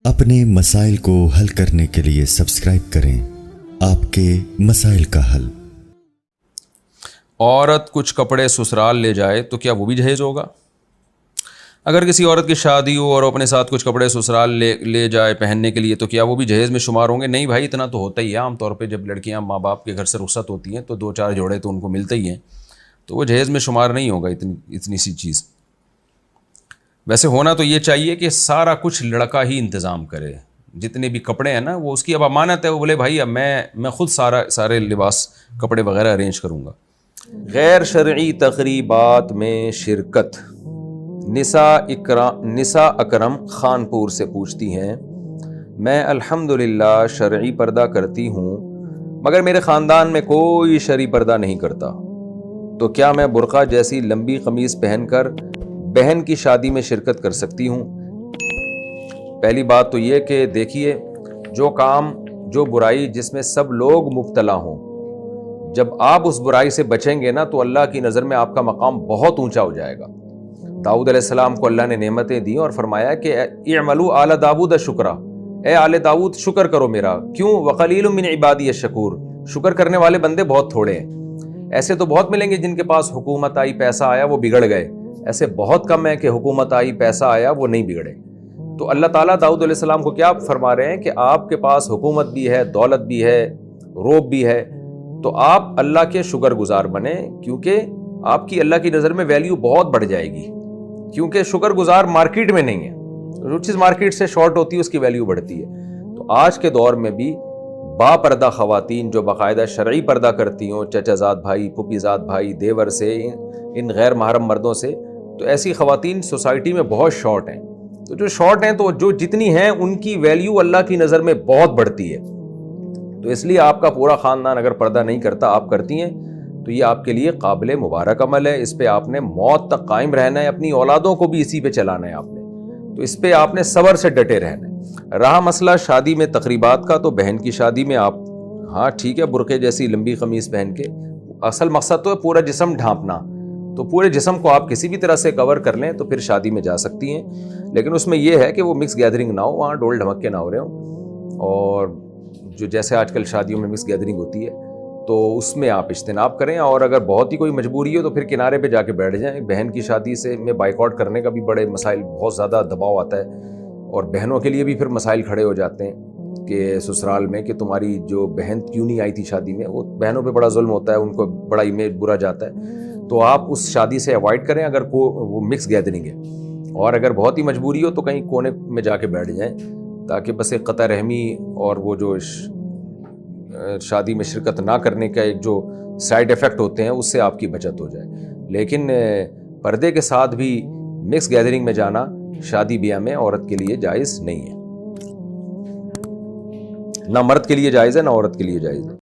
अपने मसाइल को हल करने के लिए सब्सक्राइब करें आपके मसाइल का हल। औरत कुछ कपड़े ससुराल ले जाए तो क्या वो भी जहेज़ होगा? अगर किसी औरत की शादी हो और अपने साथ कुछ कपड़े ससुराल ले जाए पहनने के लिए तो क्या वो भी जहेज़ में शुमार होंगे? नहीं भाई, इतना तो होता ही है। आम तौर पे जब लड़कियां माँ बाप के घर से रुखसत होती हैं तो 2-4 जोड़े तो उनको मिलते ही हैं, तो वो जहेज़ में शुमार नहीं होगा इतनी सी चीज़। वैसे होना तो ये चाहिए कि सारा कुछ लड़का ही इंतज़ाम करे, जितने भी कपड़े हैं ना वो उसकी अब अमानत है। वो बोले भाई अब मैं खुद सारे लिबास कपड़े वगैरह अरेंज करूँगा। गैर शरई तक़रीबात में शिरकत। निसा अकरम खानपुर से पूछती हैं, मैं अल्हम्दुलिल्लाह शरई पर्दा करती हूँ मगर मेरे ख़ानदान में कोई शरई पर्दा नहीं करता, तो क्या मैं बुर्का जैसी लंबी कमीज़ पहनकर बहन की शादी में शिरकत कर सकती हूँ? पहली बात तो ये कि देखिए, जो काम जो बुराई जिसमें सब लोग मुब्तला हों, जब आप उस बुराई से बचेंगे ना तो अल्लाह की नज़र में आपका मकाम बहुत ऊंचा हो जाएगा। दाऊद अलैहिस्सलाम को अल्लाह ने नेमतें दी और फरमाया कि इअमलू आला दाऊद शुक्रा, ए आले दाऊद शुक्र करो मेरा। क्यों? वक़लीलुम मिन इबादी अश्शकूर, शुक्र करने वाले बंदे बहुत थोड़े हैं। ऐसे तो बहुत मिलेंगे जिनके पास हुकूमत आई, पैसा आया, वो बिगड़ गए। ऐसे बहुत कम है कि हुकूमत आई, पैसा आया, वो नहीं बिगड़े। तो अल्लाह ताला दाऊद अलैहिस्सलाम को क्या फरमा रहे हैं कि आपके पास हुकूमत भी है, दौलत भी है, रोब भी है, तो आप अल्लाह के शुक्रगुजार बने, क्योंकि आपकी अल्लाह की नज़र में वैल्यू बहुत बढ़ जाएगी। क्योंकि शुक्रगुजार मार्केट में नहीं है, जो चीज़ मार्केट से शॉर्ट होती है उसकी वैल्यू बढ़ती है। तो आज के दौर में भी बापर्दा ख़वातीन जो बाकायदा शरई पर्दा करती हों, चचाजाद भाई, पुपीजाद भाई, देवर से, इन गैर महरम मर्दों से, तो ऐसी ख़वातीन सोसाइटी में बहुत शॉर्ट हैं। तो जो शॉर्ट हैं तो जो जितनी हैं उनकी वैल्यू अल्लाह की नज़र में बहुत बढ़ती है। तो इसलिए आपका पूरा ख़ानदान अगर पर्दा नहीं करता, आप करती हैं, तो ये आपके लिए काबिल मुबारक अमल है। इस पे आपने मौत तक कायम रहना है, अपनी औलादों को भी इसी पे चलाना है आपने। तो इस पे आपने सब्र से डटे रहना है। रहा मसला शादी में तकरीबात का, तो बहन की शादी में आप, हाँ ठीक है, बुरके जैसी लंबी कमीज़ पहन के, असल मकसद तो है पूरा जिस्म ढांपना, तो पूरे जिस्म को आप किसी भी तरह से कवर कर लें तो फिर शादी में जा सकती हैं। लेकिन उसमें यह है कि वो मिक्स गैदरिंग ना हो, वहाँ डोल ढमक्के ना हो रहे हों, और जो जैसे आजकल शादियों में मिक्स गैदरिंग होती है तो उसमें आप इज्तिनाब करें। और अगर बहुत ही कोई मजबूरी हो तो फिर किनारे पे जाके बैठ जाएं। बहन की शादी से में बाइकआउट करने का भी बड़े मसाइल, बहुत ज़्यादा दबाव आता है, और बहनों के लिए भी फिर मसाइल खड़े हो जाते हैं कि ससुराल में कि तुम्हारी जो बहन क्यों नहीं आई थी शादी में। वो बहनों पे बड़ा जुल्म होता है, उनको बड़ा इमेज बुरा जाता है। तो आप उस शादी से अवॉइड करें अगर वो मिक्स गैदरिंग है। और अगर बहुत ही मजबूरी हो तो कहीं कोने में जाके बैठ जाएं, ताकि बस एक क़ता रहमी और वो जो शादी में शिरकत ना करने का एक जो साइड इफ़ेक्ट होते हैं उससे आपकी बचत हो जाए। लेकिन पर्दे के साथ भी मिक्स गैदरिंग में जाना शादी ब्याह में औरत के लिए जायज़ नहीं है। ना मर्द के लिए जायज़ है, ना औरत के लिए जायज़ है।